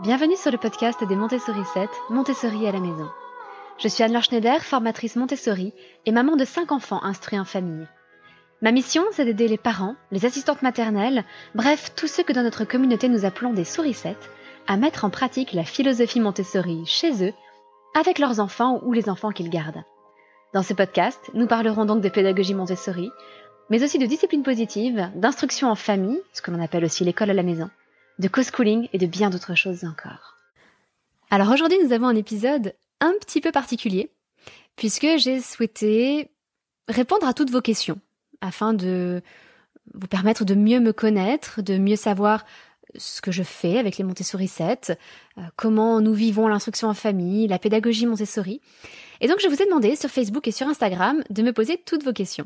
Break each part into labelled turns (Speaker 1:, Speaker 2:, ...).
Speaker 1: Bienvenue sur le podcast des Montessori 7, Montessori à la maison. Je suis Anne-Laure Schneider, formatrice Montessori et maman de 5 enfants instruits en famille. Ma mission, c'est d'aider les parents, les assistantes maternelles, bref, tous ceux que dans notre communauté nous appelons des souricettes, à mettre en pratique la philosophie Montessori chez eux, avec leurs enfants ou les enfants qu'ils gardent. Dans ce podcast, nous parlerons donc de pédagogie Montessori, mais aussi de discipline positive, d'instruction en famille, ce que l'on appelle aussi l'école à la maison, de co-schooling et de bien d'autres choses encore. Alors aujourd'hui, nous avons un épisode un petit peu particulier, puisque j'ai souhaité répondre à toutes vos questions, afin de vous permettre de mieux me connaître, de mieux savoir ce que je fais avec les Montessori 7, comment nous vivons l'instruction en famille, la pédagogie Montessori. Et donc je vous ai demandé sur Facebook et sur Instagram de me poser toutes vos questions.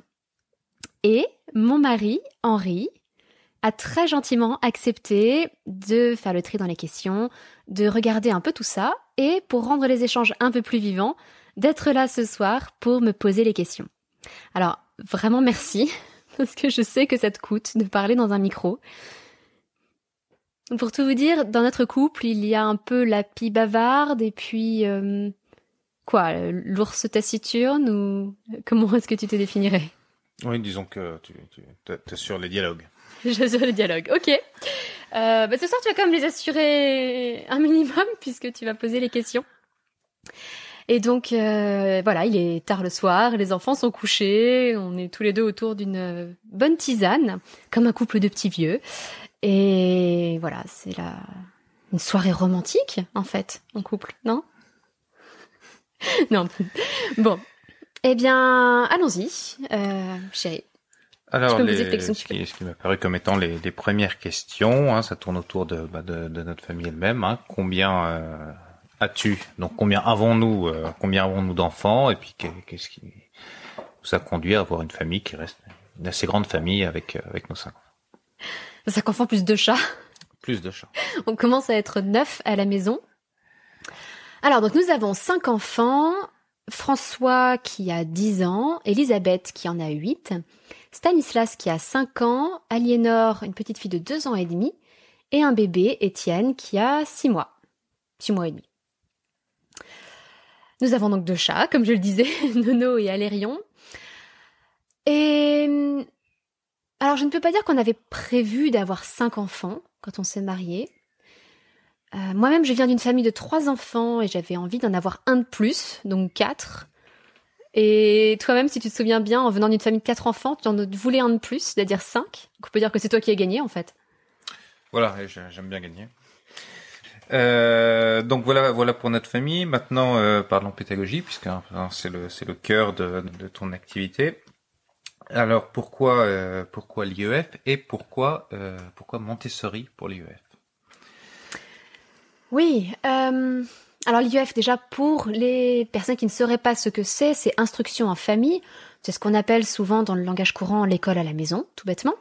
Speaker 1: Et mon mari, Henri, a très gentiment accepté de faire le tri dans les questions, de regarder un peu tout ça, et pour rendre les échanges un peu plus vivants, d'être là ce soir pour me poser les questions. Alors, vraiment merci, parce que je sais que ça te coûte de parler dans un micro. Pour tout vous dire, dans notre couple, il y a un peu la pie bavarde, et puis... l'ours taciturne, ou comment est-ce que tu te définirais ?
Speaker 2: Oui, disons que tu assures les dialogues.
Speaker 1: J'assure les dialogues, ok. Ce soir, tu vas quand même les assurer un minimum, puisque tu vas poser les questions. Et donc, voilà, il est tard le soir, les enfants sont couchés, on est tous les deux autour d'une bonne tisane, comme un couple de petits vieux. Et voilà, c'est une soirée romantique, en fait, en couple, non ? Non. Bon. Eh bien, allons-y, chérie.
Speaker 2: Alors, ce qui m'a paru comme étant les premières questions, hein, ça tourne autour de notre famille elle-même. Hein. Combien as-tu ? Donc, combien avons-nous d'enfants ? Et puis, qu'est-ce qui nous a conduit à avoir une famille qui reste une assez grande famille avec nos 5 enfants.
Speaker 1: 5 enfants plus 2 chats.
Speaker 2: Plus de chats.
Speaker 1: On commence à être 9 à la maison. Alors, donc, nous avons 5 enfants. François qui a 10 ans, Elisabeth qui en a 8, Stanislas qui a 5 ans, Aliénor, une petite fille de 2 ans et demi, et un bébé, Étienne, qui a 6 mois. 6 mois et demi. Nous avons donc 2 chats, comme je le disais, Nono et Alérion. Et alors, je ne peux pas dire qu'on avait prévu d'avoir 5 enfants quand on s'est mariés. Moi-même, je viens d'une famille de 3 enfants et j'avais envie d'en avoir un de plus, donc 4. Et toi-même, si tu te souviens bien, en venant d'une famille de 4 enfants, tu en voulais un de plus, c'est-à-dire 5. Donc on peut dire que c'est toi qui as gagné, en fait.
Speaker 2: Voilà, j'aime bien gagner. Donc voilà pour notre famille. Maintenant, parlons pédagogie, puisque c'est le cœur de ton activité. Alors pourquoi l'IEF et pourquoi Montessori pour l'IEF ?
Speaker 1: Oui, alors l'IEF, déjà, pour les personnes qui ne sauraient pas ce que c'est instruction en famille. C'est ce qu'on appelle souvent dans le langage courant l'école à la maison, tout bêtement.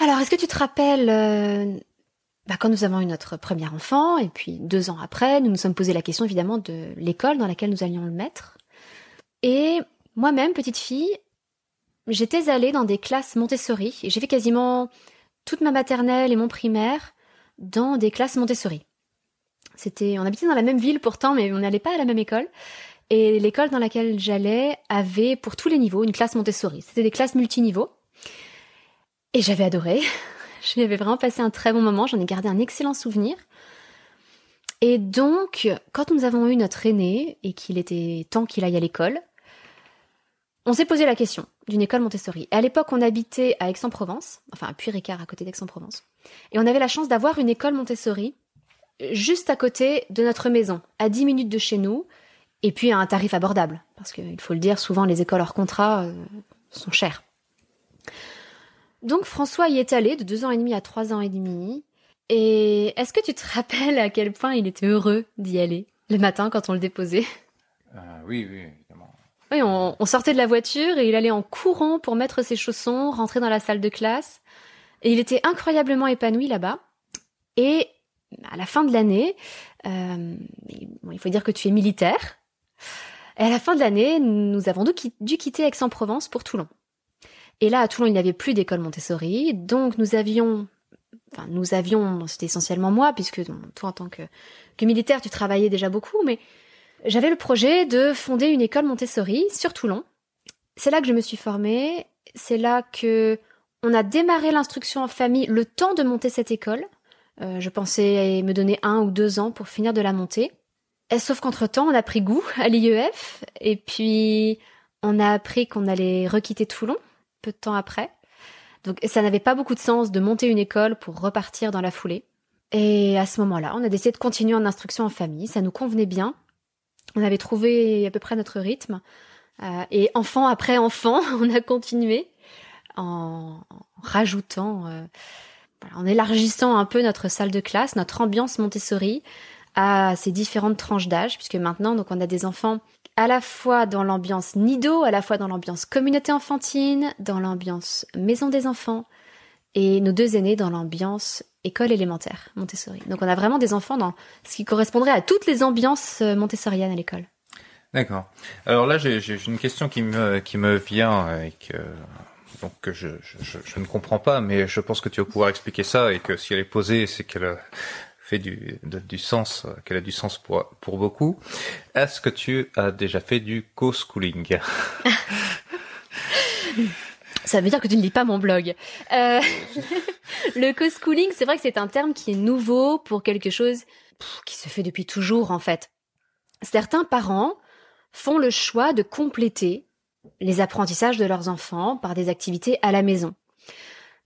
Speaker 1: Alors, est-ce que tu te rappelles, quand nous avons eu notre premier enfant, et puis 2 ans après, nous nous sommes posé la question, évidemment, de l'école dans laquelle nous allions le mettre. Et moi-même, petite fille, j'étais allée dans des classes Montessori, et j'ai fait quasiment toute ma maternelle et mon primaire dans des classes Montessori. On habitait dans la même ville pourtant, mais on n'allait pas à la même école. Et l'école dans laquelle j'allais avait pour tous les niveaux une classe Montessori. C'était des classes multiniveaux. Et j'avais adoré. J'avais vraiment passé un très bon moment. J'en ai gardé un excellent souvenir. Et donc, quand nous avons eu notre aîné et qu'il était temps qu'il aille à l'école, on s'est posé la question d'une école Montessori. Et à l'époque, on habitait à Aix-en-Provence, enfin à Puy-Récart, à côté d'Aix-en-Provence. Et on avait la chance d'avoir une école Montessori juste à côté de notre maison, à 10 minutes de chez nous, et puis à un tarif abordable. Parce qu'il faut le dire, souvent les écoles hors contrat sont chères. Donc François y est allé de 2 ans et demi à 3 ans et demi. Et est-ce que tu te rappelles à quel point il était heureux d'y aller le matin quand on le déposait ?
Speaker 2: Oui, évidemment.
Speaker 1: Oui, on sortait de la voiture et il allait en courant pour mettre ses chaussons, rentrer dans la salle de classe. Et il était incroyablement épanoui là-bas. Et à la fin de l'année, il faut dire que tu es militaire. Et à la fin de l'année, nous avons dû quitter Aix-en-Provence pour Toulon. Et là, à Toulon, il n'y avait plus d'école Montessori. Donc, nous avions enfin nous avions, c'était essentiellement moi, puisque toi en tant que militaire, tu travaillais déjà beaucoup, mais j'avais le projet de fonder une école Montessori sur Toulon. C'est là que je me suis formée, c'est là que on a démarré l'instruction en famille le temps de monter cette école. Je pensais me donner 1 ou 2 ans pour finir de la monter. Et sauf qu'entre-temps, on a pris goût à l'IEF, et puis on a appris qu'on allait requitter Toulon, peu de temps après. Donc ça n'avait pas beaucoup de sens de monter une école pour repartir dans la foulée. Et à ce moment-là, on a décidé de continuer en instruction en famille, ça nous convenait bien. On avait trouvé à peu près notre rythme. Et enfant après enfant, on a continué en rajoutant, en élargissant un peu notre salle de classe, notre ambiance Montessori à ces différentes tranches d'âge, puisque maintenant, donc, on a des enfants à la fois dans l'ambiance nido, à la fois dans l'ambiance communauté enfantine, dans l'ambiance maison des enfants, et nos 2 aînés dans l'ambiance école élémentaire Montessori. Donc on a vraiment des enfants dans ce qui correspondrait à toutes les ambiances montessoriennes à l'école.
Speaker 2: D'accord. Alors là, j'ai une question qui me vient et que je ne comprends pas, mais je pense que tu vas pouvoir expliquer ça, et que si elle est posée, c'est qu'elle fait du sens, qu'elle a du sens pour beaucoup. Est-ce que tu as déjà fait du co-schooling?
Speaker 1: Ça veut dire que tu ne lis pas mon blog. Le co-schooling, c'est vrai que c'est un terme qui est nouveau pour quelque chose qui se fait depuis toujours, en fait. Certains parents font le choix de compléter les apprentissages de leurs enfants par des activités à la maison.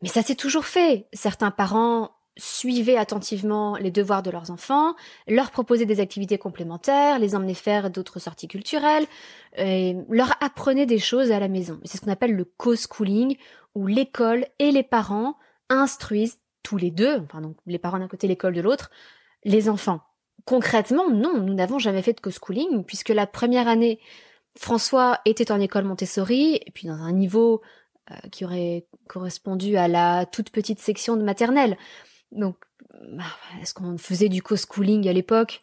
Speaker 1: Mais ça s'est toujours fait. Certains parents suivaient attentivement les devoirs de leurs enfants, leur proposaient des activités complémentaires, les emmenaient faire d'autres sorties culturelles, et leur apprenaient des choses à la maison. C'est ce qu'on appelle le co-schooling, où l'école et les parents instruisent tous les deux, enfin donc les parents d'un côté, l'école de l'autre, les enfants. Concrètement, non, nous n'avons jamais fait de co-schooling, puisque la première année, François était en école Montessori, et puis dans un niveau qui aurait correspondu à la toute petite section de maternelle. Donc, est-ce qu'on faisait du co-schooling à l'époque?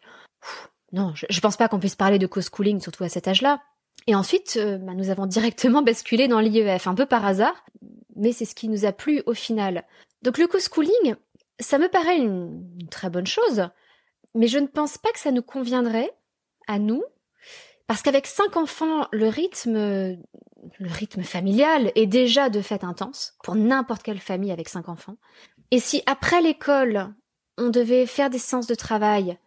Speaker 1: Non, je pense pas qu'on puisse parler de co-schooling, surtout à cet âge-là. Et ensuite, nous avons directement basculé dans l'IEF, un peu par hasard, mais c'est ce qui nous a plu au final. Donc le co-schooling, ça me paraît une très bonne chose, mais je ne pense pas que ça nous conviendrait, à nous, parce qu'avec 5 enfants, le rythme familial est déjà de fait intense, pour n'importe quelle famille avec 5 enfants. Et si après l'école, on devait faire des séances de travail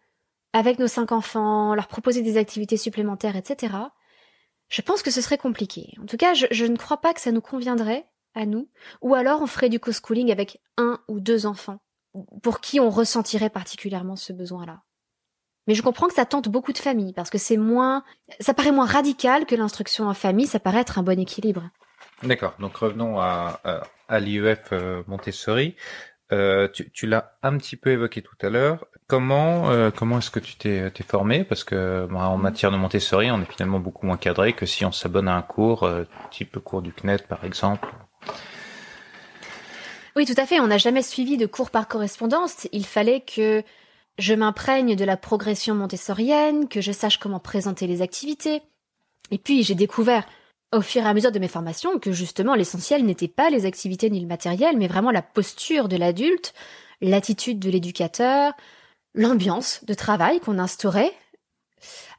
Speaker 1: avec nos 5 enfants, leur proposer des activités supplémentaires, etc., je pense que ce serait compliqué. En tout cas, je ne crois pas que ça nous conviendrait, à nous. Ou alors on ferait du co-schooling avec 1 ou 2 enfants, pour qui on ressentirait particulièrement ce besoin-là. Mais je comprends que ça tente beaucoup de familles, parce que ça paraît moins radical que l'instruction en famille, ça paraît être un bon équilibre.
Speaker 2: D'accord, donc revenons à l'IEF Montessori. Tu l'as un petit peu évoqué tout à l'heure. Comment est-ce que tu t'es formé? Parce que en matière de Montessori, on est finalement beaucoup moins cadré que si on s'abonne à un cours, type cours du CNED par exemple.
Speaker 1: Oui, tout à fait. On n'a jamais suivi de cours par correspondance. Il fallait que je m'imprègne de la progression montessorienne, que je sache comment présenter les activités. Et puis, j'ai découvert au fur et à mesure de mes formations que justement l'essentiel n'était pas les activités ni le matériel, mais vraiment la posture de l'adulte, l'attitude de l'éducateur, l'ambiance de travail qu'on instaurait.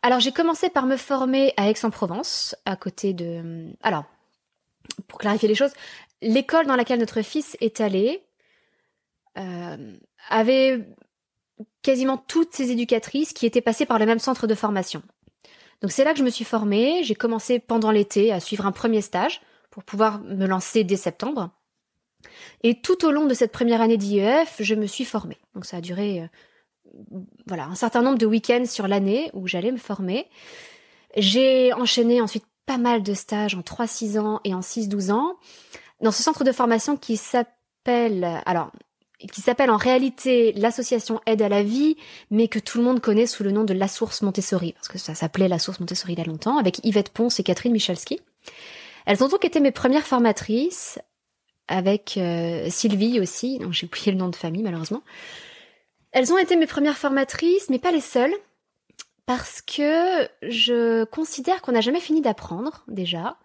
Speaker 1: Alors j'ai commencé par me former à Aix-en-Provence, à côté de... Alors, pour clarifier les choses, l'école dans laquelle notre fils est allé avait quasiment toutes ses éducatrices qui étaient passées par le même centre de formation. Donc c'est là que je me suis formée, j'ai commencé pendant l'été à suivre un premier stage pour pouvoir me lancer dès septembre. Et tout au long de cette première année d'IEF, je me suis formée. Donc ça a duré un certain nombre de week-ends sur l'année où j'allais me former. J'ai enchaîné ensuite pas mal de stages en 3-6 ans et en 6-12 ans dans ce centre de formation qui s'appelle en réalité l'association Aide à la vie, mais que tout le monde connaît sous le nom de La Source Montessori, parce que ça s'appelait La Source Montessori il y a longtemps, avec Yvette Ponce et Catherine Michalski. Elles ont donc été mes premières formatrices, avec Sylvie aussi, donc j'ai oublié le nom de famille malheureusement. Elles ont été mes premières formatrices, mais pas les seules, parce que je considère qu'on n'a jamais fini d'apprendre, déjà,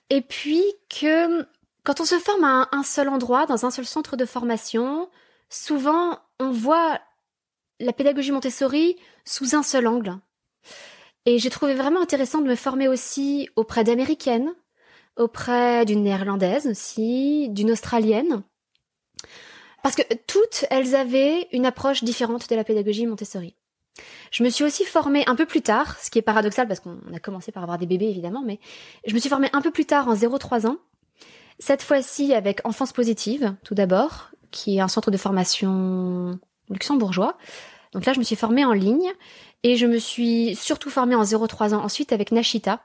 Speaker 1: et puis que... Quand on se forme à un seul endroit, dans un seul centre de formation, souvent, on voit la pédagogie Montessori sous un seul angle. Et j'ai trouvé vraiment intéressant de me former aussi auprès d'américaines, auprès d'une néerlandaise aussi, d'une australienne. Parce que toutes, elles avaient une approche différente de la pédagogie Montessori. Je me suis aussi formée un peu plus tard, ce qui est paradoxal parce qu'on a commencé par avoir des bébés évidemment, mais je me suis formée un peu plus tard en 0-3 ans. Cette fois-ci avec Enfance Positive, tout d'abord, qui est un centre de formation luxembourgeois. Donc là, je me suis formée en ligne et je me suis surtout formée en 0-3 ans ensuite avec Nashita.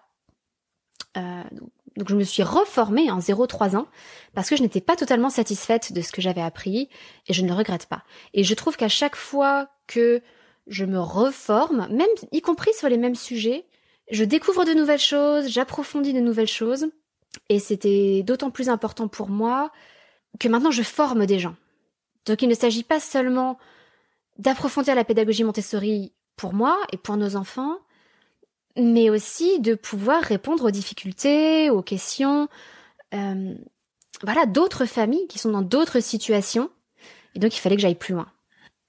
Speaker 1: Donc je me suis reformée en 0-3 ans parce que je n'étais pas totalement satisfaite de ce que j'avais appris et je ne le regrette pas. Et je trouve qu'à chaque fois que je me reforme, même y compris sur les mêmes sujets, je découvre de nouvelles choses, j'approfondis de nouvelles choses et c'était d'autant plus important pour moi que maintenant je forme des gens. Donc il ne s'agit pas seulement d'approfondir la pédagogie Montessori pour moi et pour nos enfants, mais aussi de pouvoir répondre aux difficultés, aux questions, d'autres familles qui sont dans d'autres situations. Et donc, il fallait que j'aille plus loin.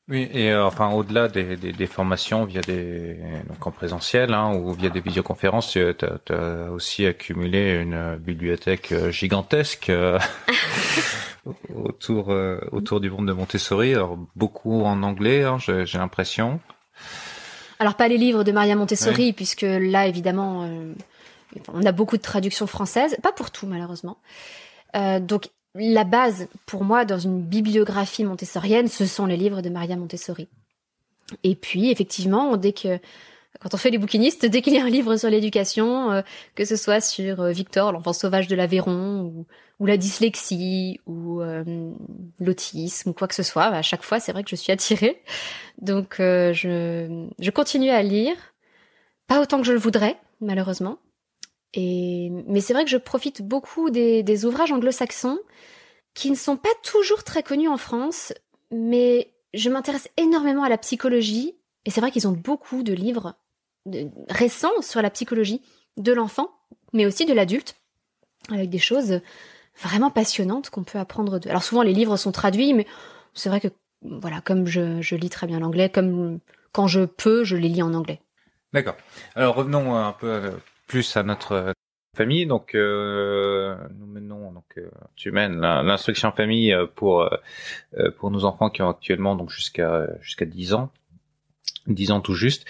Speaker 2: Oui, et au-delà des formations donc en présentiel ou via des visioconférences, tu as aussi accumulé une bibliothèque gigantesque autour du monde de Montessori. Alors, beaucoup en anglais, j'ai l'impression.
Speaker 1: Alors pas les livres de Maria Montessori, puisque là évidemment on a beaucoup de traductions françaises, pas pour tout malheureusement. Donc la base pour moi dans une bibliographie montessorienne, ce sont les livres de Maria Montessori. Et puis effectivement, quand on fait les bouquinistes, dès qu'il y a un livre sur l'éducation, que ce soit sur Victor, l'enfant sauvage de l'Aveyron, ou la dyslexie, ou l'autisme, ou quoi que ce soit, à chaque fois, c'est vrai que je suis attirée. Donc, je continue à lire, pas autant que je le voudrais, malheureusement. Mais c'est vrai que je profite beaucoup des ouvrages anglo-saxons, qui ne sont pas toujours très connus en France, mais je m'intéresse énormément à la psychologie, et c'est vrai qu'ils ont beaucoup de livres récents sur la psychologie de l'enfant, mais aussi de l'adulte, avec des choses vraiment passionnantes qu'on peut apprendre d'eux. Alors souvent les livres sont traduits, mais c'est vrai que comme je lis très bien l'anglais, comme quand je peux, je les lis en anglais.
Speaker 2: D'accord. Alors revenons un peu plus à notre famille. Donc tu mènes l'instruction famille pour nos enfants qui ont actuellement donc jusqu'à 10 ans. 10 ans tout juste.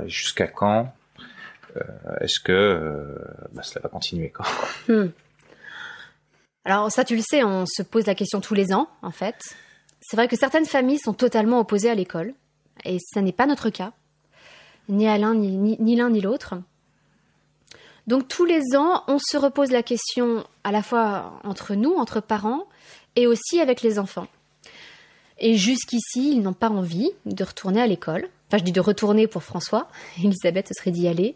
Speaker 2: Jusqu'à quand est-ce que cela va continuer quoi
Speaker 1: Alors ça, tu le sais, on se pose la question tous les ans, en fait. C'est vrai que certaines familles sont totalement opposées à l'école, et ça n'est pas notre cas, ni à l'un ni l'un ni l'autre. Donc tous les ans, on se repose la question à la fois entre nous, entre parents, et aussi avec les enfants. Et jusqu'ici, ils n'ont pas envie de retourner à l'école. Enfin, je dis de retourner pour François. Elisabeth, ce serait d'y aller.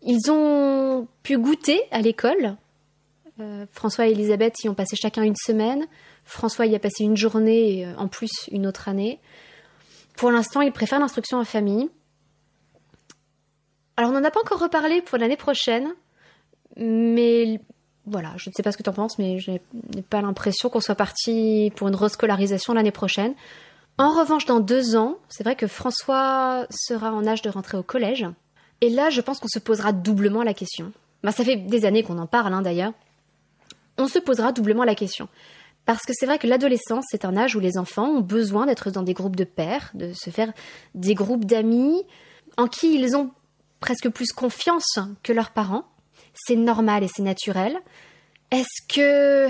Speaker 1: Ils ont pu goûter à l'école. François et Elisabeth y ont passé chacun une semaine. François y a passé une journée, et en plus une autre année. Pour l'instant, ils préfèrent l'instruction en famille. Alors, on n'en a pas encore reparlé pour l'année prochaine, mais voilà, je ne sais pas ce que tu en penses, mais je n'ai pas l'impression qu'on soit parti pour une rescolarisation l'année prochaine. En revanche, dans 2 ans, c'est vrai que François sera en âge de rentrer au collège. Et là, je pense qu'on se posera doublement la question. Ça fait des années qu'on en parle, d'ailleurs. On se posera doublement la question. Parce que c'est vrai que l'adolescence, c'est un âge où les enfants ont besoin d'être dans des groupes de pairs, de se faire des groupes d'amis en qui ils ont presque plus confiance que leurs parents. C'est normal et c'est naturel. Est-ce que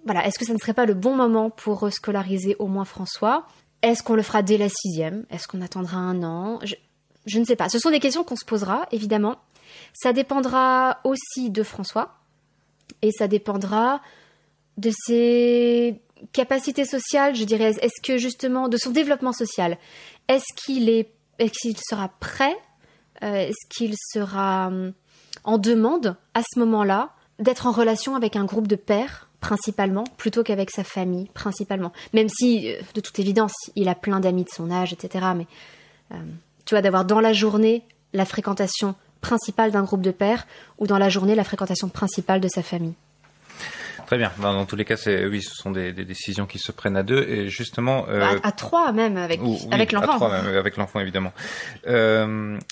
Speaker 1: ça ne serait pas le bon moment pour rescolariser au moins François ? Est-ce qu'on le fera dès la 6e ? Est-ce qu'on attendra 1 an ? Je ne sais pas. Ce sont des questions qu'on se posera, évidemment. Ça dépendra aussi de François. Et ça dépendra de ses capacités sociales, je dirais. Est-ce que justement, de son développement social, est-ce qu'il sera prêt ? Est-ce qu'il sera en demande à ce moment-là d'être en relation avec un groupe de pairs principalement, plutôt qu'avec sa famille principalement, même si de toute évidence il a plein d'amis de son âge, etc. Mais tu vois, d'avoir dans la journée la fréquentation principale d'un groupe de pairs ou dans la journée la fréquentation principale de sa famille.
Speaker 2: Très bien. Dans tous les cas, ce sont des décisions qui se prennent à deux et justement
Speaker 1: à trois même avec l'enfant.
Speaker 2: À trois même, avec l'enfant évidemment.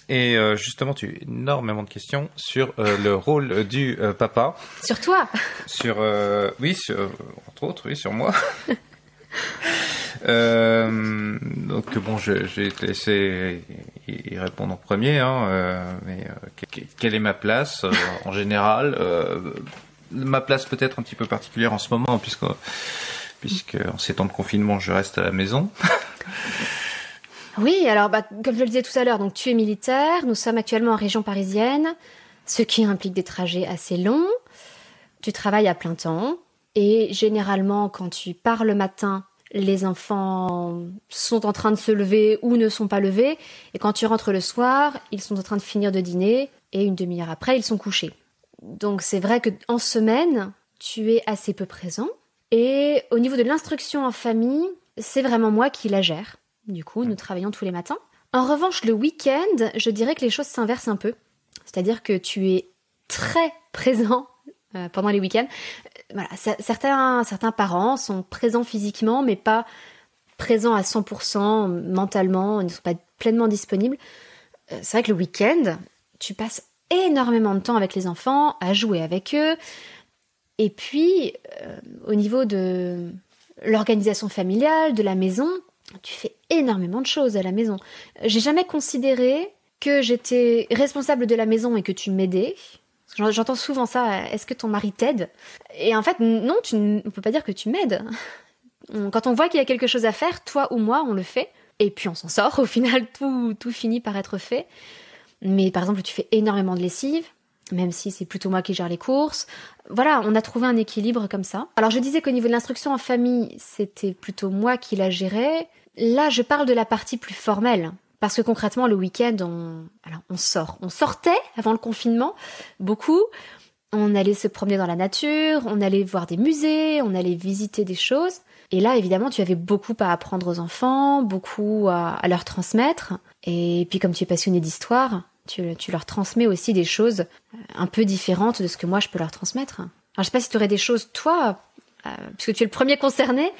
Speaker 2: Justement, tu as énormément de questions sur le rôle du papa.
Speaker 1: Sur toi.
Speaker 2: Entre autres, sur moi. Donc bon, je vais te laisser y répondre en premier. Quelle est ma place en général? Ma place peut-être un petit peu particulière en ce moment, puisque en ces temps de confinement, je reste à la maison.
Speaker 1: Oui, alors comme je le disais tout à l'heure, donc tu es militaire, nous sommes actuellement en région parisienne, ce qui implique des trajets assez longs. Tu travailles à plein temps et généralement quand tu pars le matin, les enfants sont en train de se lever ou ne sont pas levés et quand tu rentres le soir, ils sont en train de finir de dîner et une demi-heure après, ils sont couchés. Donc c'est vrai qu'en semaine, tu es assez peu présent. Et au niveau de l'instruction en famille, c'est vraiment moi qui la gère. Du coup, nous travaillons tous les matins. En revanche, le week-end, je dirais que les choses s'inversent un peu. C'est-à-dire que tu es très présent pendant les week-ends. Voilà, certains parents sont présents physiquement, mais pas présents à 100% mentalement, ils ne sont pas pleinement disponibles. C'est vrai que le week-end, tu passes énormément de temps avec les enfants, à jouer avec eux. Et puis, au niveau de l'organisation familiale, de la maison, tu fais énormément de choses à la maison. J'ai jamais considéré que j'étais responsable de la maison et que tu m'aidais. J'entends souvent ça, est-ce que ton mari t'aide? Et en fait, non, on ne peut pas dire que tu m'aides. Quand on voit qu'il y a quelque chose à faire, toi ou moi, on le fait. Et puis on s'en sort, au final, tout finit par être fait. Mais par exemple, tu fais énormément de lessive, même si c'est plutôt moi qui gère les courses. Voilà, on a trouvé un équilibre comme ça. Alors je disais qu'au niveau de l'instruction en famille, c'était plutôt moi qui la gérais. Là, je parle de la partie plus formelle. Parce que concrètement, le week-end, on sort. On sortait avant le confinement, beaucoup. On allait se promener dans la nature, on allait voir des musées, on allait visiter des choses. Et là, évidemment, tu avais beaucoup à apprendre aux enfants, beaucoup à leur transmettre. Et puis comme tu es passionné d'histoire, tu leur transmets aussi des choses un peu différentes de ce que moi je peux leur transmettre. Alors je sais pas si tu aurais des choses, toi, puisque tu es le premier concerné,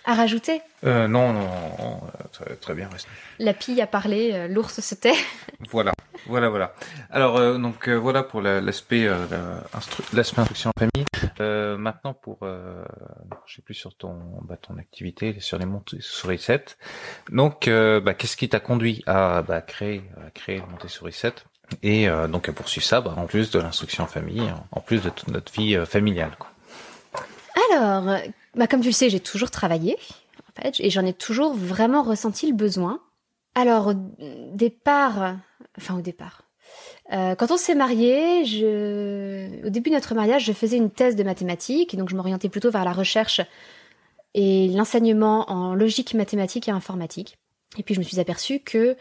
Speaker 1: à rajouter.
Speaker 2: Non, très bien. Reste.
Speaker 1: La pie a parlé, l'ours se tait.
Speaker 2: Voilà. Alors voilà pour l'aspect instruction en famille. Maintenant pour je sais plus sur ton activité sur les Montessori 7. Donc qu'est-ce qui t'a conduit à créer le Montessori 7 et donc à poursuivre ça en plus de l'instruction en famille, en plus de toute notre vie familiale, quoi.
Speaker 1: Alors, comme tu le sais, j'ai toujours travaillé en fait, et j'en ai toujours vraiment ressenti le besoin. Alors au départ, quand on s'est mariés, au début de notre mariage, je faisais une thèse de mathématiques, et donc je m'orientais plutôt vers la recherche et l'enseignement en logique mathématique et informatique. Et puis je me suis aperçue que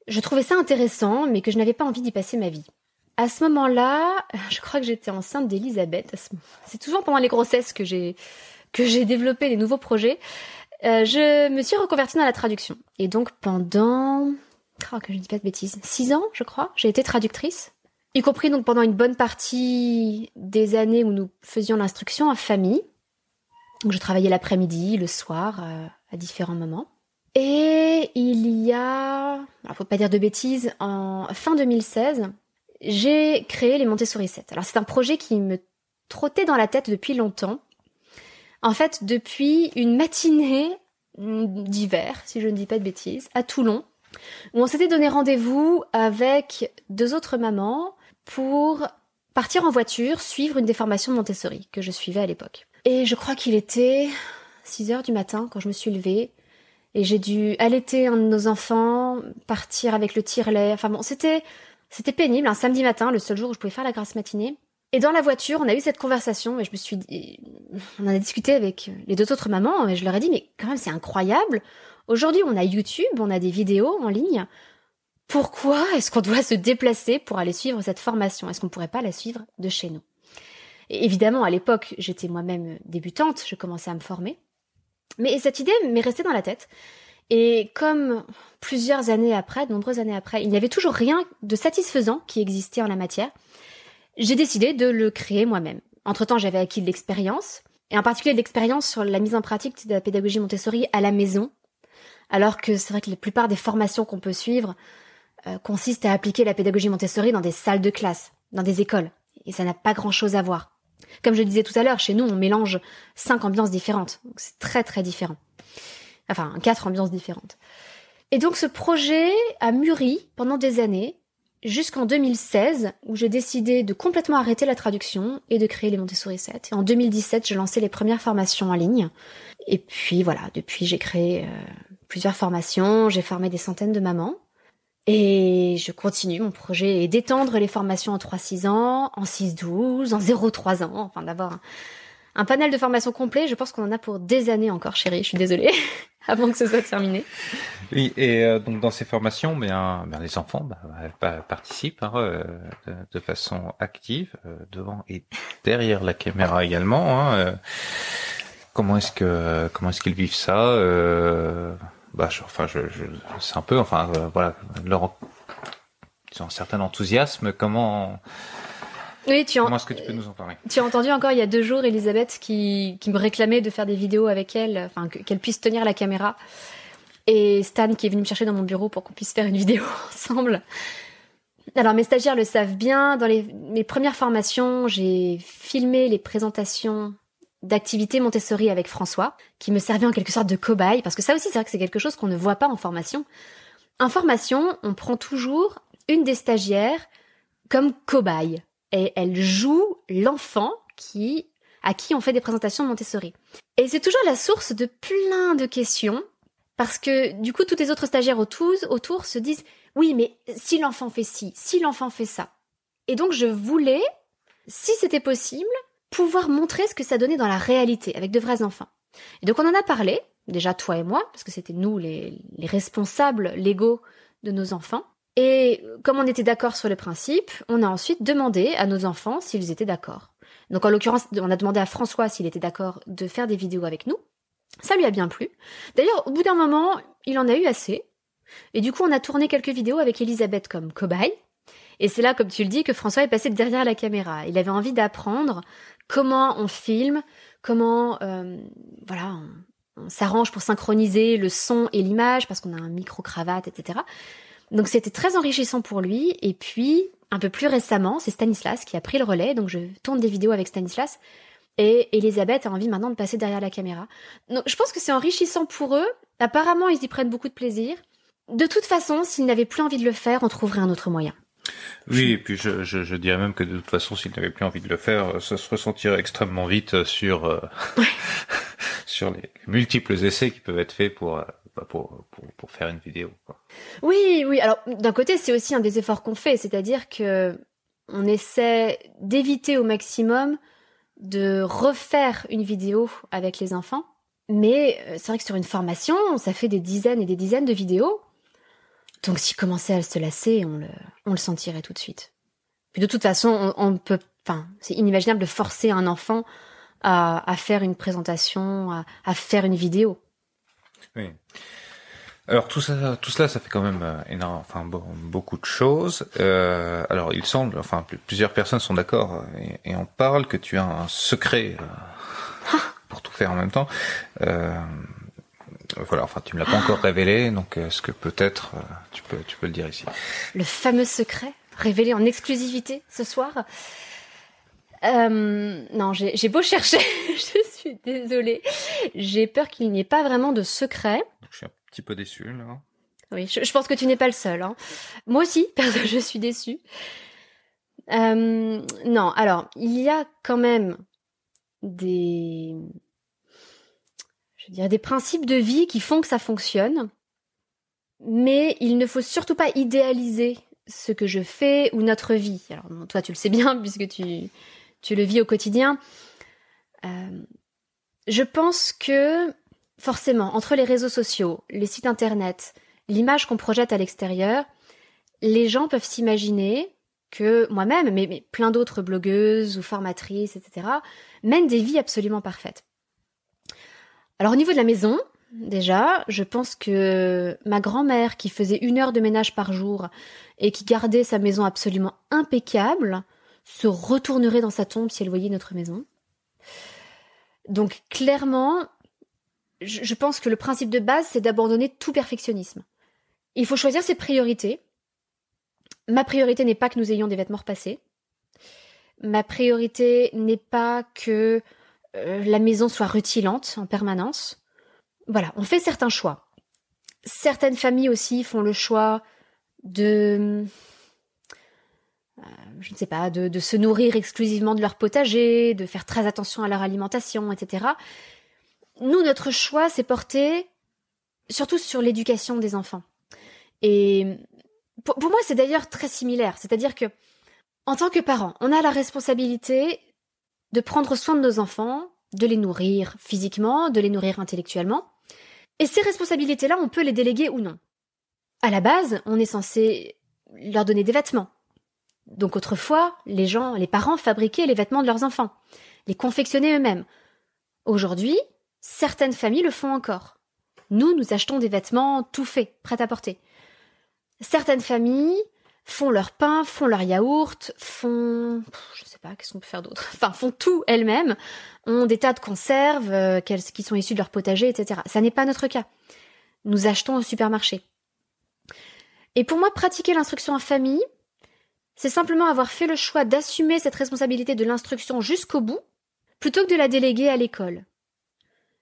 Speaker 1: je trouvais ça intéressant, mais que je n'avais pas envie d'y passer ma vie. À ce moment-là, je crois que j'étais enceinte d'Elisabeth. C'est toujours pendant les grossesses que j'ai développé des nouveaux projets. Je me suis reconvertie dans la traduction. Et donc pendant, que je ne dis pas de bêtises, 6 ans, je crois, j'ai été traductrice. Y compris donc pendant une bonne partie des années où nous faisions l'instruction en famille. Donc je travaillais l'après-midi, le soir, à différents moments. Et il y a, faut pas dire de bêtises, en fin 2016, j'ai créé les Montessori 7. Alors c'est un projet qui me trottait dans la tête depuis longtemps. En fait, depuis une matinée d'hiver, si je ne dis pas de bêtises, à Toulon, où on s'était donné rendez-vous avec 2 autres mamans pour partir en voiture, suivre une des formations de Montessori que je suivais à l'époque. Et je crois qu'il était 6h du matin quand je me suis levée, et j'ai dû allaiter un de nos enfants, partir avec le tire-lait. Enfin bon, c'était pénible, un samedi matin, le seul jour où je pouvais faire la grasse matinée. Et dans la voiture, on a eu cette conversation, et on en a discuté avec les 2 autres mamans, et je leur ai dit, mais quand même, c'est incroyable. Aujourd'hui, on a YouTube, on a des vidéos en ligne. Pourquoi est-ce qu'on doit se déplacer pour aller suivre cette formation? Est-ce qu'on pourrait pas la suivre de chez nous? Et évidemment, à l'époque, j'étais moi-même débutante, je commençais à me former. Mais cette idée m'est restée dans la tête. Et comme plusieurs années après, de nombreuses années après, il n'y avait toujours rien de satisfaisant qui existait en la matière, j'ai décidé de le créer moi-même. Entre-temps, j'avais acquis de l'expérience, et en particulier l'expérience sur la mise en pratique de la pédagogie Montessori à la maison, alors que c'est vrai que la plupart des formations qu'on peut suivre consistent à appliquer la pédagogie Montessori dans des salles de classe, dans des écoles, et ça n'a pas grand-chose à voir. Comme je le disais tout à l'heure, chez nous, on mélange 5 ambiances différentes, donc c'est très très différent. Enfin, 4 ambiances différentes. Et donc ce projet a mûri pendant des années, jusqu'en 2016, où j'ai décidé de complètement arrêter la traduction et de créer les Montessori 7. Et en 2017, j'ai lancé les premières formations en ligne. Et puis voilà, depuis j'ai créé plusieurs formations, j'ai formé des centaines de mamans. Et je continue, mon projet est d'étendre les formations en 3-6 ans, en 6-12, en 0-3 ans, enfin d'avoir un panel de formations complet. Je pense qu'on en a pour des années encore, chérie, je suis désolée, avant que ce soit terminé.
Speaker 2: Oui, et donc dans ces formations, les enfants participent de façon active, devant et derrière la caméra également. Comment est-ce qu'ils vivent ça c'est un peu, ils ont un certain enthousiasme. Comment est-ce que tu peux nous en parler?
Speaker 1: Tu as entendu encore il y a 2 jours Elisabeth qui me réclamait de faire des vidéos avec elle, enfin qu'elle puisse tenir la caméra. Et Stan qui est venu me chercher dans mon bureau pour qu'on puisse faire une vidéo ensemble. Alors mes stagiaires le savent bien, dans mes premières formations, j'ai filmé les présentations d'activités Montessori avec François, qui me servait en quelque sorte de cobaye, parce que ça aussi c'est vrai que c'est quelque chose qu'on ne voit pas en formation. En formation, on prend toujours une des stagiaires comme cobaye, et elle joue l'enfant à qui on fait des présentations Montessori. Et c'est toujours la source de plein de questions, parce que du coup, toutes les autres stagiaires autour se disent « Oui, mais si l'enfant fait ci, si l'enfant fait ça ». Et donc, je voulais, si c'était possible, pouvoir montrer ce que ça donnait dans la réalité, avec de vrais enfants. Et donc, on en a parlé, déjà toi et moi, parce que c'était nous les responsables légaux de nos enfants. Et comme on était d'accord sur le principe, on a ensuite demandé à nos enfants s'ils étaient d'accord. Donc, en l'occurrence, on a demandé à François s'il était d'accord de faire des vidéos avec nous. Ça lui a bien plu. D'ailleurs, au bout d'un moment, il en a eu assez. Et du coup, on a tourné quelques vidéos avec Elisabeth comme cobaye. Et c'est là, comme tu le dis, que François est passé derrière la caméra. Il avait envie d'apprendre comment on filme, comment on s'arrange pour synchroniser le son et l'image, parce qu'on a un micro-cravate, etc. Donc c'était très enrichissant pour lui. Et puis, un peu plus récemment, c'est Stanislas qui a pris le relais. Donc je tourne des vidéos avec Stanislas. Et Elisabeth a envie maintenant de passer derrière la caméra. Donc je pense que c'est enrichissant pour eux. Apparemment, ils y prennent beaucoup de plaisir. De toute façon, s'ils n'avaient plus envie de le faire, on trouverait un autre moyen.
Speaker 2: Oui, et puis je dirais même que de toute façon, s'ils n'avaient plus envie de le faire, ça se ressentirait extrêmement vite sur sur les multiples essais qui peuvent être faits pour faire une vidéo, quoi.
Speaker 1: Oui. Alors d'un côté, c'est aussi un des efforts qu'on fait, c'est-à-dire que on essaie d'éviter au maximum de refaire une vidéo avec les enfants. Mais c'est vrai que sur une formation, ça fait des dizaines et des dizaines de vidéos. Donc s'il commençait à se lasser, on le sentirait tout de suite. Puis de toute façon, c'est inimaginable de forcer un enfant à faire une présentation, à faire une vidéo.
Speaker 2: Oui. Alors tout cela, ça fait quand même beaucoup de choses. Alors il semble, plusieurs personnes sont d'accord et on parle que tu as un secret pour tout faire en même temps. Tu me l'as pas encore révélé, donc est-ce que peut-être tu peux le dire ici?
Speaker 1: Le fameux secret révélé en exclusivité ce soir. Non, j'ai beau chercher, je suis désolée. J'ai peur qu'il n'y ait pas vraiment de secret.
Speaker 2: Je suis un petit peu déçu là.
Speaker 1: Oui, je pense que tu n'es pas le seul. Hein. Moi aussi, je suis déçue. Non, alors, il y a quand même des principes de vie qui font que ça fonctionne, mais il ne faut surtout pas idéaliser ce que je fais ou notre vie. Alors, toi, tu le sais bien, puisque tu le vis au quotidien. Je pense que, forcément, entre les réseaux sociaux, les sites internet, l'image qu'on projette à l'extérieur, les gens peuvent s'imaginer que moi-même, mais plein d'autres blogueuses ou formatrices, etc., mènent des vies absolument parfaites. Alors au niveau de la maison, déjà, je pense que ma grand-mère qui faisait 1 heure de ménage par jour et qui gardait sa maison absolument impeccable se retournerait dans sa tombe si elle voyait notre maison. Donc clairement, je pense que le principe de base, c'est d'abandonner tout perfectionnisme. Il faut choisir ses priorités. Ma priorité n'est pas que nous ayons des vêtements repassés. Ma priorité n'est pas que la maison soit rutilante en permanence. Voilà, on fait certains choix. Certaines familles aussi font le choix de... je ne sais pas, de se nourrir exclusivement de leur potager, de faire très attention à leur alimentation, etc. Nous, notre choix s'est porté surtout sur l'éducation des enfants. Et pour moi, c'est d'ailleurs très similaire. C'est-à-dire que, en tant que parents, on a la responsabilité de prendre soin de nos enfants, de les nourrir physiquement, de les nourrir intellectuellement. Et ces responsabilités-là, on peut les déléguer ou non. À la base, on est censé leur donner des vêtements. Donc autrefois, les parents fabriquaient les vêtements de leurs enfants, les confectionnaient eux-mêmes. Aujourd'hui, certaines familles le font encore. Nous achetons des vêtements tout faits, prêts à porter. Certaines familles font leur pain, font leur yaourt, font qu'est-ce qu'on peut faire d'autre ? Enfin, font tout elles-mêmes, ont des tas de conserves qui sont issues de leur potager, etc. Ça n'est pas notre cas. Nous achetons au supermarché. Et pour moi, pratiquer l'instruction en famille, c'est simplement avoir fait le choix d'assumer cette responsabilité de l'instruction jusqu'au bout, plutôt que de la déléguer à l'école.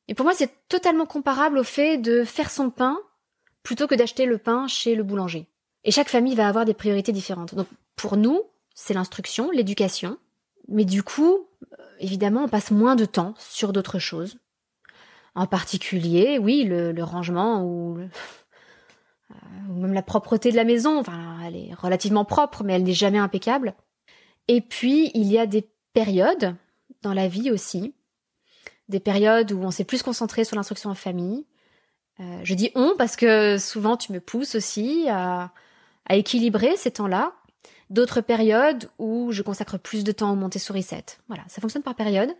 Speaker 1: Et pour moi, c'est totalement comparable au fait de faire son pain, plutôt que d'acheter le pain chez le boulanger. Et chaque famille va avoir des priorités différentes. Donc, pour nous, c'est l'instruction, l'éducation. Mais du coup, évidemment, on passe moins de temps sur d'autres choses. En particulier, oui, le rangement ou même la propreté de la maison. Enfin, elle est relativement propre, mais elle n'est jamais impeccable. Et puis, il y a des périodes dans la vie aussi, des périodes où on s'est plus concentré sur l'instruction en famille. Je dis on parce que souvent tu me pousses aussi à équilibrer ces temps-là. D'autres périodes où je consacre plus de temps au Montessori 7. Voilà, ça fonctionne par période.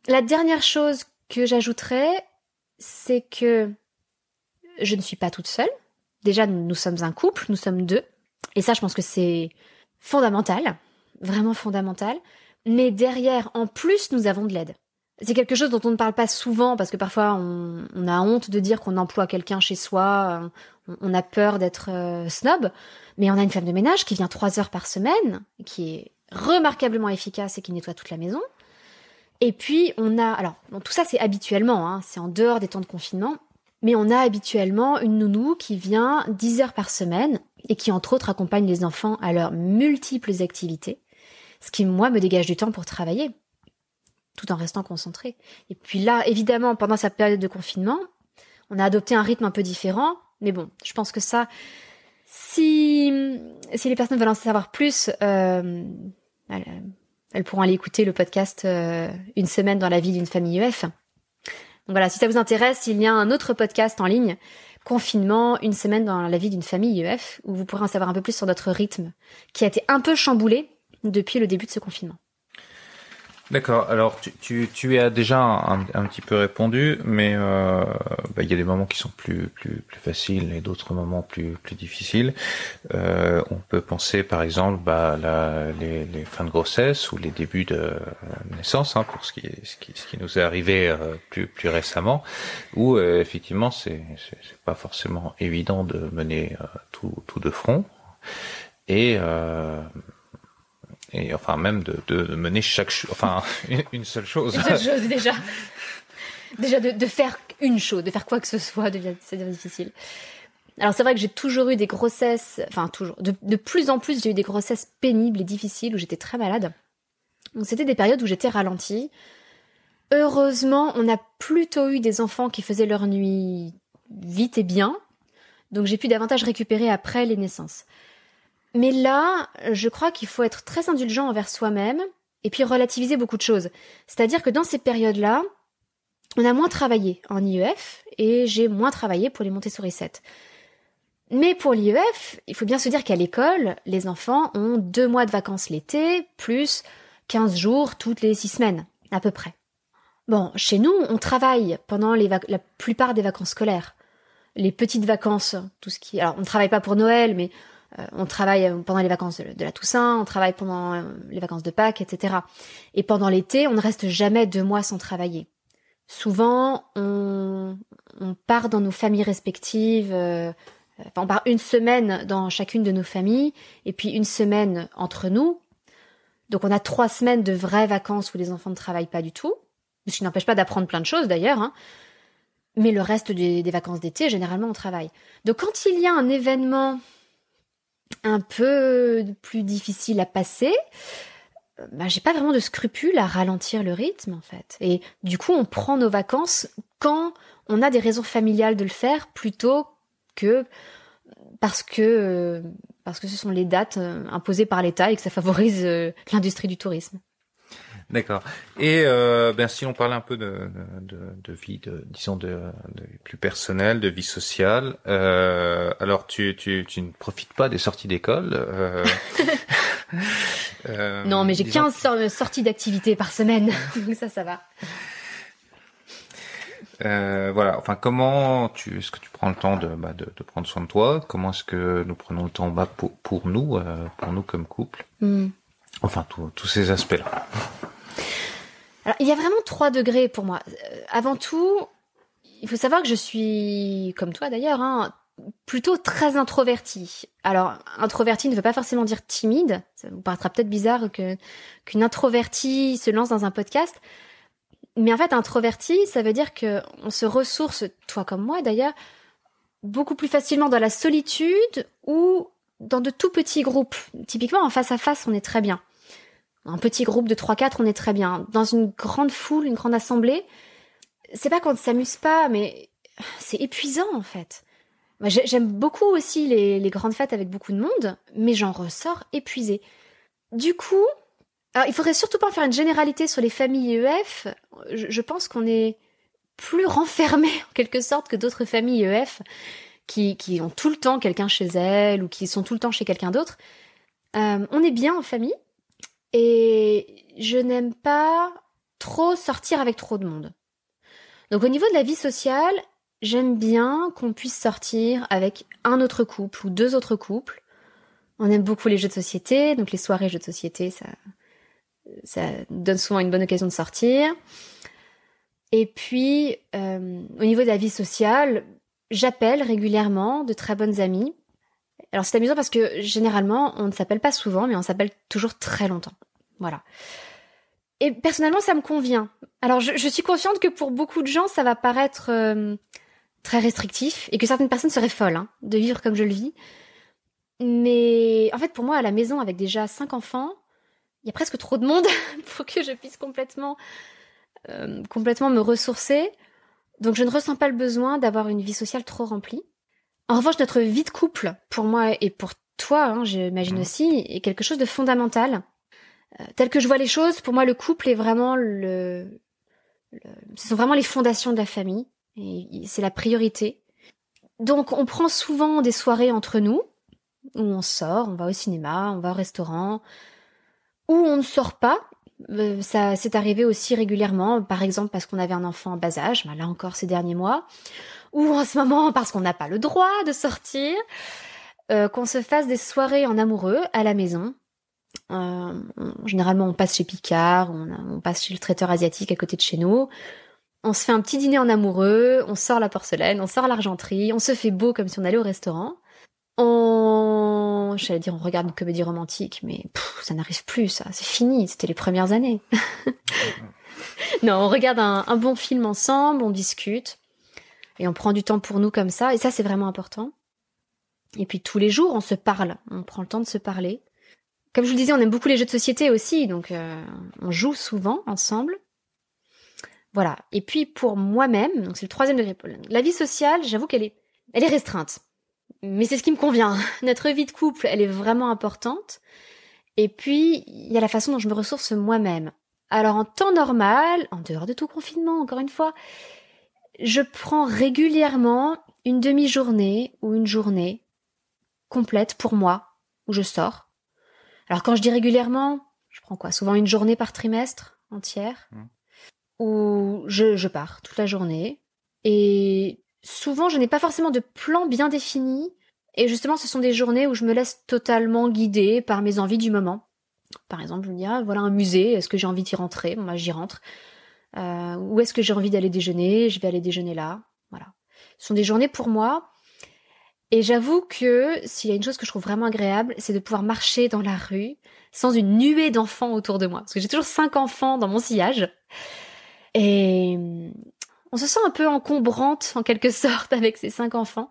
Speaker 1: La dernière chose que j'ajouterais, c'est que je ne suis pas toute seule. Déjà, nous sommes un couple, nous sommes deux. Et ça, je pense que c'est fondamental, vraiment fondamental. Mais derrière, en plus, nous avons de l'aide. C'est quelque chose dont on ne parle pas souvent parce que parfois on a honte de dire qu'on emploie quelqu'un chez soi, on a peur d'être snob, mais on a une femme de ménage qui vient 3 heures par semaine, qui est remarquablement efficace et qui nettoie toute la maison. Et puis on a, alors bon, tout ça c'est habituellement, hein, c'est en dehors des temps de confinement, mais on a habituellement une nounou qui vient 10 heures par semaine et qui entre autres accompagne les enfants à leurs multiples activités, ce qui moi me dégage du temps pour travailler, tout en restant concentré. Et puis là, évidemment, pendant cette période de confinement, on a adopté un rythme un peu différent, mais bon, je pense que ça, si les personnes veulent en savoir plus, elles pourront aller écouter le podcast Une semaine dans la vie d'une famille EF. Donc voilà, si ça vous intéresse, il y a un autre podcast en ligne, Confinement, une semaine dans la vie d'une famille EF, où vous pourrez en savoir un peu plus sur notre rythme, qui a été un peu chamboulé depuis le début de ce confinement.
Speaker 2: D'accord. Alors, tu as déjà un petit peu répondu, mais il y a des moments qui sont plus faciles et d'autres moments plus difficiles. On peut penser, par exemple, les fins de grossesse ou les débuts de naissance, hein, pour ce qui nous est arrivé plus récemment, où effectivement c'est pas forcément évident de mener tout de front et enfin même de mener une seule chose.
Speaker 1: Une seule chose déjà de faire une chose, de faire quoi que ce soit, ça devient difficile. Alors c'est vrai que j'ai toujours eu des grossesses, de plus en plus j'ai eu des grossesses pénibles et difficiles où j'étais très malade. Donc c'était des périodes où j'étais ralentie. Heureusement, on a plutôt eu des enfants qui faisaient leur nuit vite et bien, donc j'ai pu davantage récupérer après les naissances. Mais là, je crois qu'il faut être très indulgent envers soi-même et puis relativiser beaucoup de choses. C'est-à-dire que dans ces périodes-là, on a moins travaillé en IEF et j'ai moins travaillé pour les Montessori 7. Mais pour l'IEF, il faut bien se dire qu'à l'école, les enfants ont 2 mois de vacances l'été, plus 15 jours toutes les 6 semaines, à peu près. Bon, chez nous, on travaille pendant la plupart des vacances scolaires. Les petites vacances, alors on ne travaille pas pour Noël, mais on travaille pendant les vacances de la Toussaint, on travaille pendant les vacances de Pâques, etc. Et pendant l'été, on ne reste jamais 2 mois sans travailler. Souvent, on part dans nos familles respectives, on part une semaine dans chacune de nos familles, et puis une semaine entre nous. Donc on a 3 semaines de vraies vacances où les enfants ne travaillent pas du tout, ce qui n'empêche pas d'apprendre plein de choses d'ailleurs, hein. Mais le reste des vacances d'été, généralement, on travaille. Donc quand il y a un événement un peu plus difficile à passer, j'ai pas vraiment de scrupule à ralentir le rythme, en fait. Et du coup, on prend nos vacances quand on a des raisons familiales de le faire, plutôt que parce que ce sont les dates imposées par l'État et que ça favorise l'industrie du tourisme.
Speaker 2: D'accord. Et si on parlait un peu de vie, disons de plus personnelle, de vie sociale, alors tu ne profites pas des sorties d'école
Speaker 1: Non, mais j'ai 15 sorties d'activité par semaine, donc ça va.
Speaker 2: Voilà. Enfin, est-ce que tu prends le temps de prendre soin de toi? Comment est-ce que nous prenons le temps pour nous comme couple? Enfin, tous ces aspects-là.
Speaker 1: Alors, il y a vraiment 3 degrés pour moi. Avant tout, il faut savoir que je suis, comme toi d'ailleurs, hein, plutôt très introvertie. Alors, introvertie ne veut pas forcément dire timide. Ça vous paraîtra peut-être bizarre qu'une introvertie se lance dans un podcast. Mais en fait, introvertie, ça veut dire que on se ressource, toi comme moi d'ailleurs, beaucoup plus facilement dans la solitude ou dans de tout petits groupes. Typiquement, en face à face, on est très bien. Un petit groupe de 3-4, on est très bien. Dans une grande foule, une grande assemblée, c'est pas qu'on ne s'amuse pas, mais c'est épuisant en fait. Moi, j'aime beaucoup aussi les grandes fêtes avec beaucoup de monde, mais j'en ressors épuisée. Du coup, alors, il faudrait surtout pas faire une généralité sur les familles EF. Je pense qu'on est plus renfermé en quelque sorte que d'autres familles EF qui ont tout le temps quelqu'un chez elles ou qui sont tout le temps chez quelqu'un d'autre. On est bien en famille. Et je n'aime pas trop sortir avec trop de monde. Donc au niveau de la vie sociale, j'aime bien qu'on puisse sortir avec un autre couple ou 2 autres couples. On aime beaucoup les jeux de société, donc les soirées jeux de société, ça donne souvent une bonne occasion de sortir. Et puis, au niveau de la vie sociale, j'appelle régulièrement de très bonnes amies. Alors c'est amusant parce que généralement, on ne s'appelle pas souvent, mais on s'appelle toujours très longtemps. Voilà. Et personnellement, ça me convient. Alors je suis consciente que pour beaucoup de gens, ça va paraître très restrictif et que certaines personnes seraient folles de vivre comme je le vis. Mais en fait, pour moi, à la maison, avec déjà 5 enfants, il y a presque trop de monde pour que je puisse complètement me ressourcer. Donc je ne ressens pas le besoin d'avoir une vie sociale trop remplie. En revanche, notre vie de couple, pour moi et pour toi, j'imagine aussi, est quelque chose de fondamental. Tel que je vois les choses, pour moi, le couple est vraiment ce sont vraiment les fondations de la famille. Et c'est la priorité. Donc, on prend souvent des soirées entre nous, où on sort, on va au cinéma, on va au restaurant, où on ne sort pas. Ça s'est arrivé aussi régulièrement, par exemple parce qu'on avait un enfant en bas âge, là encore ces derniers mois, ou en ce moment parce qu'on n'a pas le droit de sortir, qu'on se fasse des soirées en amoureux à la maison. Généralement on passe chez Picard, on passe chez le traiteur asiatique à côté de chez nous, on se fait un petit dîner en amoureux, on sort la porcelaine, on sort l'argenterie, on se fait beau comme si on allait au restaurant, on regarde une comédie romantique, mais ça n'arrive plus, ça, c'est fini, c'était les premières années. Non, on regarde un bon film ensemble, on discute, et on prend du temps pour nous comme ça, et ça c'est vraiment important. Et puis tous les jours on se parle, on prend le temps de se parler. Comme je vous le disais, on aime beaucoup les jeux de société aussi, donc on joue souvent ensemble. Voilà. Et puis pour moi-même, donc c'est le 3e degré, la vie sociale, j'avoue qu'elle est restreinte. Mais c'est ce qui me convient. Notre vie de couple, elle est vraiment importante. Et puis, il y a la façon dont je me ressource moi-même. Alors en temps normal, en dehors de tout confinement, encore une fois, je prends régulièrement une demi-journée ou une journée complète pour moi, où je sors. Alors quand je dis régulièrement, je prends quoi? Souvent une journée par trimestre entière, où je pars toute la journée. Et souvent, je n'ai pas forcément de plan bien défini. Et justement, ce sont des journées où je me laisse totalement guider par mes envies du moment. Par exemple, je me dis, voilà un musée, est-ce que j'ai envie d'y rentrer? Bon, j'y rentre. Où est-ce que j'ai envie d'aller déjeuner? Je vais aller déjeuner là. Voilà. Ce sont des journées pour moi. Et j'avoue que s'il y a une chose que je trouve vraiment agréable, c'est de pouvoir marcher dans la rue sans une nuée d'enfants autour de moi. Parce que j'ai toujours 5 enfants dans mon sillage. Et on se sent un peu encombrante, en quelque sorte, avec ces 5 enfants.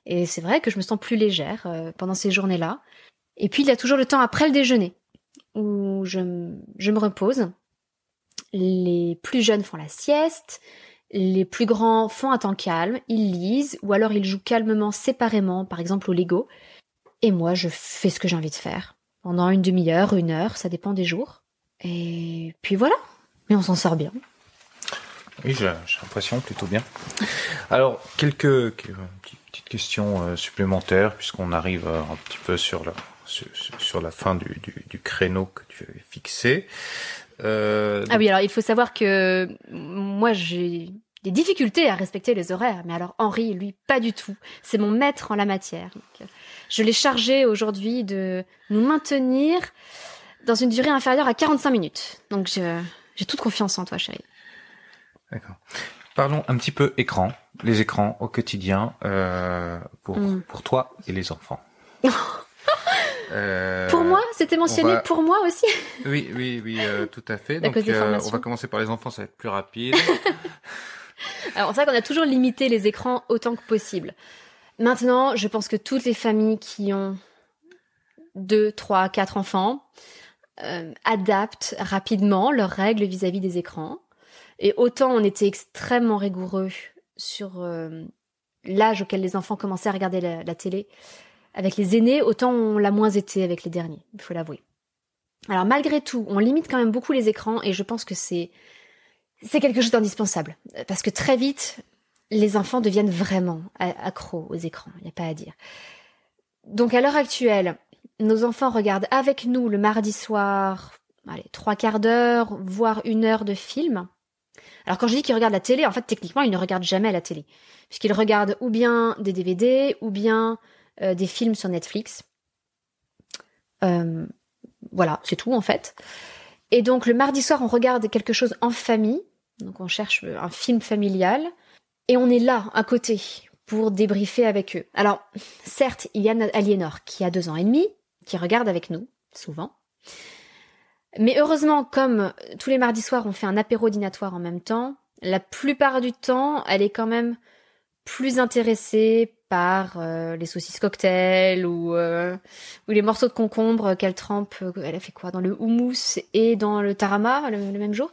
Speaker 1: Et c'est vrai que je me sens plus légère pendant ces journées-là. Et puis, il y a toujours le temps après le déjeuner, où je me repose. Les plus jeunes font la sieste. Les plus grands font un temps calme, ils lisent, ou alors ils jouent calmement séparément, par exemple au Lego. Et moi, je fais ce que j'ai envie de faire. Pendant une demi-heure, 1 heure, ça dépend des jours. Et puis voilà. Mais on s'en sort bien.
Speaker 2: Oui, j'ai l'impression plutôt bien. Alors, quelques petites questions supplémentaires, puisqu'on arrive un petit peu sur la fin du créneau que tu avais fixé.
Speaker 1: Ah oui, alors il faut savoir que moi j'ai des difficultés à respecter les horaires, mais alors Henri, lui, pas du tout. C'est mon maître en la matière. Donc, je l'ai chargé aujourd'hui de nous maintenir dans une durée inférieure à 45 minutes. Donc j'ai toute confiance en toi, chérie. D'accord.
Speaker 2: Parlons un petit peu écran, les écrans au quotidien pour toi et les enfants.
Speaker 1: Pour moi, c'était mentionné pour moi aussi.
Speaker 2: Oui, tout à fait. Donc, on va commencer par les enfants, ça va être plus rapide.
Speaker 1: Alors, c'est vrai qu'on a toujours limité les écrans autant que possible. Maintenant, je pense que toutes les familles qui ont 2, 3, 4 enfants adaptent rapidement leurs règles vis-à-vis des écrans. Et autant on était extrêmement rigoureux sur l'âge auquel les enfants commençaient à regarder la télé avec les aînés, autant on l'a moins été avec les derniers, il faut l'avouer. Alors malgré tout, on limite quand même beaucoup les écrans et je pense que c'est quelque chose d'indispensable. Parce que très vite, les enfants deviennent vraiment accros aux écrans, il n'y a pas à dire. Donc à l'heure actuelle, nos enfants regardent avec nous le mardi soir, 3/4 d'heure, voire 1 heure de film. Alors quand je dis qu'ils regardent la télé, en fait techniquement ils ne regardent jamais la télé. Puisqu'ils regardent ou bien des DVD, ou bien des films sur Netflix. Voilà, c'est tout en fait. Et donc le mardi soir, on regarde quelque chose en famille. Donc on cherche un film familial. Et on est là, à côté, pour débriefer avec eux. Alors, certes, il y a Aliénor, qui a 2 ans et demi, qui regarde avec nous, souvent. Mais heureusement, comme tous les mardis soirs, on fait un apéro dînatoire en même temps, la plupart du temps, elle est quand même plus intéressée par les saucisses cocktail ou les morceaux de concombre qu'elle trempe, elle a fait quoi, dans le houmous et dans le tarama le même jour,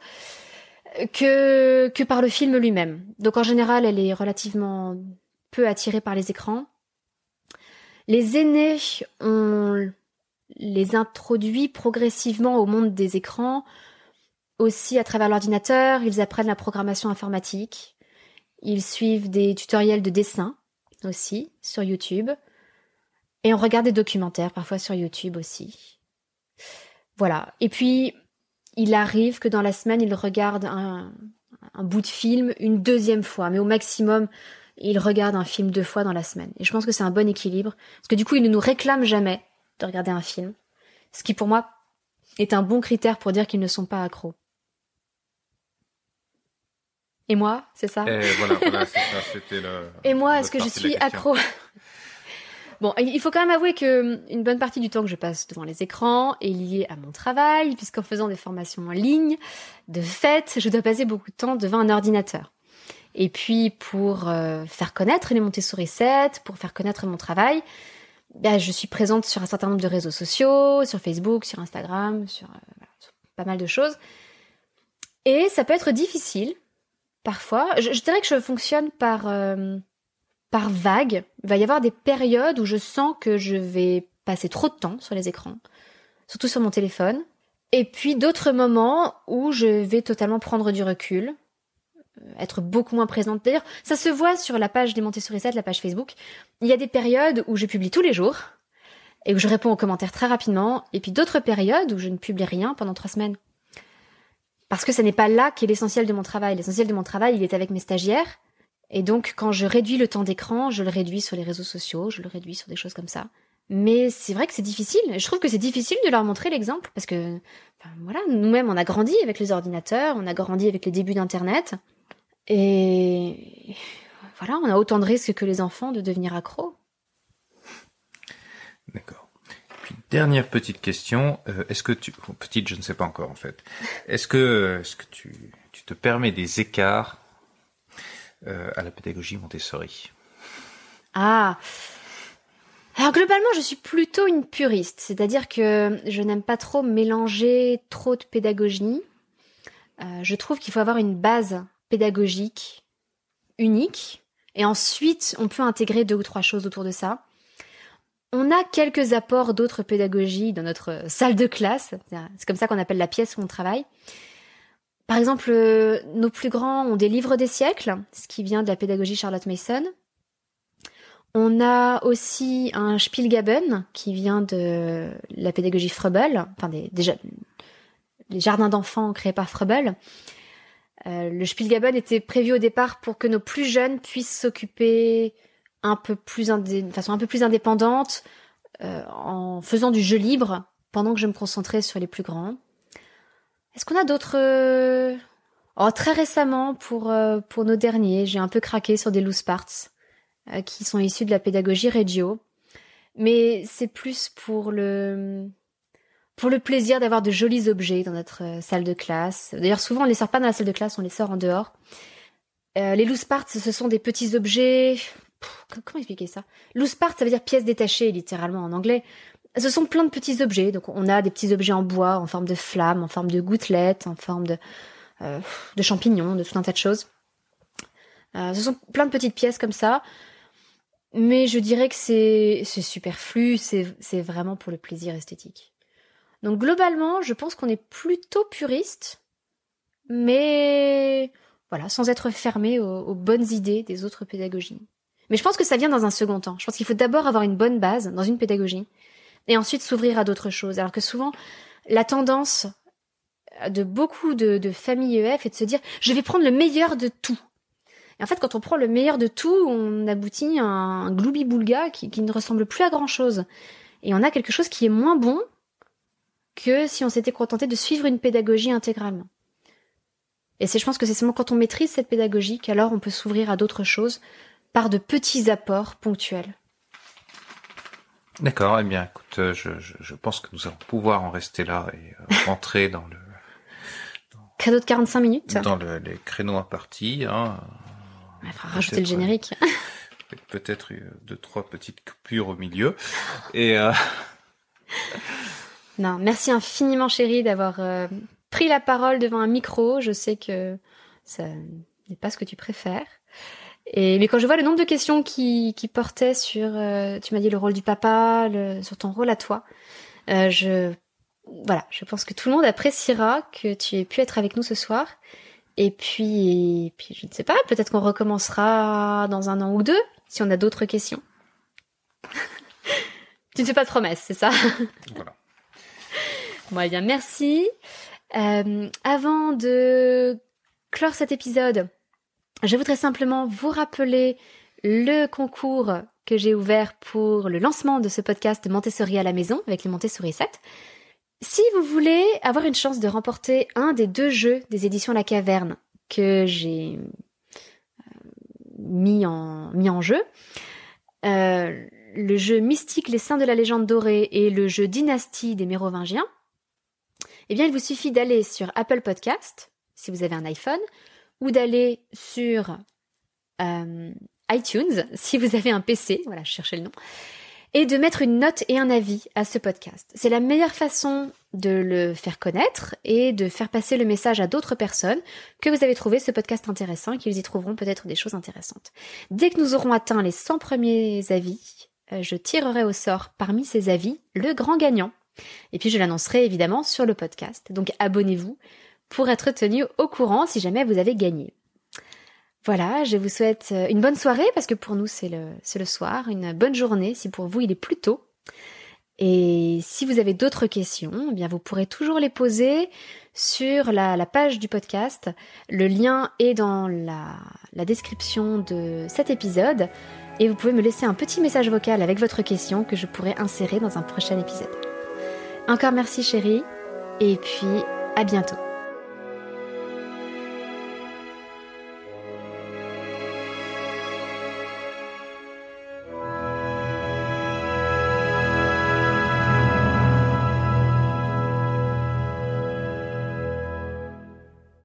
Speaker 1: que par le film lui-même. Donc en général, elle est relativement peu attirée par les écrans. Les aînés, on les introduit progressivement au monde des écrans, aussi à travers l'ordinateur. Ils apprennent la programmation informatique. Ils suivent des tutoriels de dessin aussi sur YouTube. Et on regarde des documentaires parfois sur YouTube aussi. Voilà. Et puis, il arrive que dans la semaine, ils regardent un bout de film une 2e fois. Mais au maximum, ils regardent un film 2 fois dans la semaine. Et je pense que c'est un bon équilibre. Parce que du coup, ils ne nous réclament jamais de regarder un film. Ce qui, pour moi, est un bon critère pour dire qu'ils ne sont pas accros. Et moi, c'est ça?
Speaker 2: Et voilà, c'est ça, c'était le...
Speaker 1: Et moi, est-ce que je suis accro? Bon, il faut quand même avouer que une bonne partie du temps que je passe devant les écrans est liée à mon travail, puisqu'en faisant des formations en ligne, de fait, je dois passer beaucoup de temps devant un ordinateur. Et puis, pour faire connaître les Montessori 7, pour faire connaître mon travail, je suis présente sur un certain nombre de réseaux sociaux, sur Facebook, sur Instagram, sur pas mal de choses. Et ça peut être difficile, parfois. Je dirais que je fonctionne par vague. Il va y avoir des périodes où je sens que je vais passer trop de temps sur les écrans, surtout sur mon téléphone. Et puis d'autres moments où je vais totalement prendre du recul, être beaucoup moins présente. D'ailleurs, ça se voit sur la page des Montessori 7, la page Facebook. Il y a des périodes où je publie tous les jours et où je réponds aux commentaires très rapidement. Et puis d'autres périodes où je ne publie rien pendant 3 semaines. Parce que ce n'est pas là qu'est l'essentiel de mon travail. L'essentiel de mon travail, il est avec mes stagiaires. Et donc, quand je réduis le temps d'écran, je le réduis sur les réseaux sociaux, je le réduis sur des choses comme ça. Mais c'est vrai que c'est difficile. Je trouve que c'est difficile de leur montrer l'exemple parce que, voilà, nous-mêmes, on a grandi avec les ordinateurs, on a grandi avec les débuts d'Internet. Et voilà, on a autant de risques que les enfants de devenir accros.
Speaker 2: D'accord. Puis, dernière petite question. Est-ce que petite, je ne sais pas encore en fait. Est-ce que tu te permets des écarts à la pédagogie Montessori?
Speaker 1: Ah. Alors globalement, je suis plutôt une puriste, c'est-à-dire que je n'aime pas trop mélanger trop de pédagogie. Je trouve qu'il faut avoir une base pédagogique unique, et ensuite on peut intégrer 2 ou 3 choses autour de ça. On a quelques apports d'autres pédagogies dans notre salle de classe, c'est comme ça qu'on appelle la pièce où on travaille. Par exemple, nos plus grands ont des livres des siècles, ce qui vient de la pédagogie Charlotte Mason. On a aussi un Spielgaben qui vient de la pédagogie Froebel, enfin déjà les jardins d'enfants créés par Froebel. Le Spielgaben était prévu au départ pour que nos plus jeunes puissent s'occuper de façon un peu plus indépendante, en faisant du jeu libre, pendant que je me concentrais sur les plus grands. Est-ce qu'on a d'autres... très récemment, pour nos derniers, j'ai un peu craqué sur des loose parts, qui sont issus de la pédagogie Reggio. Mais c'est plus pour le plaisir d'avoir de jolis objets dans notre salle de classe. D'ailleurs, souvent, on les sort pas dans la salle de classe, on les sort en dehors. Les loose parts, ce sont des petits objets... Comment expliquer ça? Loose parts, ça veut dire pièces détachées, littéralement en anglais. Ce sont plein de petits objets. Donc, on a des petits objets en bois, en forme de flamme, en forme de gouttelettes, en forme de champignons, de tout un tas de choses. Ce sont plein de petites pièces comme ça. Mais je dirais que c'est superflu, c'est vraiment pour le plaisir esthétique. Donc globalement, je pense qu'on est plutôt puriste, mais voilà, sans être fermé aux bonnes idées des autres pédagogies. Mais je pense que ça vient dans un second temps. Je pense qu'il faut d'abord avoir une bonne base dans une pédagogie, et ensuite s'ouvrir à d'autres choses. Alors que souvent, la tendance de beaucoup de familles EF est de se dire « je vais prendre le meilleur de tout ». Et en fait, quand on prend le meilleur de tout, on aboutit à un gloubi-boulga qui ne ressemble plus à grand-chose. Et on a quelque chose qui est moins bon que si on s'était contenté de suivre une pédagogie intégralement. Et je pense que c'est seulement quand on maîtrise cette pédagogie qu'alors on peut s'ouvrir à d'autres choses par de petits apports ponctuels.
Speaker 2: D'accord, eh bien, écoute, je pense que nous allons pouvoir en rester là et rentrer dans le...
Speaker 1: Cadeau de 45 minutes.
Speaker 2: Dans les créneaux impartis, hein.
Speaker 1: Il faudra rajouter le générique.
Speaker 2: Peut-être 2-3 petites coupures au milieu. Et
Speaker 1: non, merci infiniment chérie d'avoir pris la parole devant un micro. Je sais que ça n'est pas ce que tu préfères. Mais quand je vois le nombre de questions qui portaient sur, tu m'as dit le rôle du papa, sur ton rôle à toi, je pense que tout le monde appréciera que tu aies pu être avec nous ce soir. Et puis, je ne sais pas, peut-être qu'on recommencera dans 1 an ou 2, si on a d'autres questions. Tu ne fais pas de promesses, c'est ça?
Speaker 2: Voilà.
Speaker 1: Bon, eh bien, merci. Avant de clore cet épisode, je voudrais simplement vous rappeler le concours que j'ai ouvert pour le lancement de ce podcast Montessori à la maison avec les Montessori 7. Si vous voulez avoir une chance de remporter un des 2 jeux des éditions La Caverne que j'ai mis en jeu, le jeu Mystique, les Saints de la Légende dorée et le jeu Dynastie des Mérovingiens, eh bien il vous suffit d'aller sur Apple Podcast, si vous avez un iPhone, ou d'aller sur iTunes, si vous avez un PC, voilà, je cherchais le nom, et de mettre une note et un avis à ce podcast. C'est la meilleure façon de le faire connaître et de faire passer le message à d'autres personnes que vous avez trouvé ce podcast intéressant et qu'ils y trouveront peut-être des choses intéressantes. Dès que nous aurons atteint les 100 premiers avis, je tirerai au sort parmi ces avis le grand gagnant. Et puis je l'annoncerai évidemment sur le podcast. Donc abonnez-vous pour être tenu au courant si jamais vous avez gagné. Voilà, je vous souhaite une bonne soirée, parce que pour nous c'est le soir, une bonne journée si pour vous il est plus tôt. Et si vous avez d'autres questions, eh bien vous pourrez toujours les poser sur la page du podcast. Le lien est dans la description de cet épisode. et vous pouvez me laisser un petit message vocal avec votre question que je pourrai insérer dans un prochain épisode. Encore merci chérie, et puis à bientôt.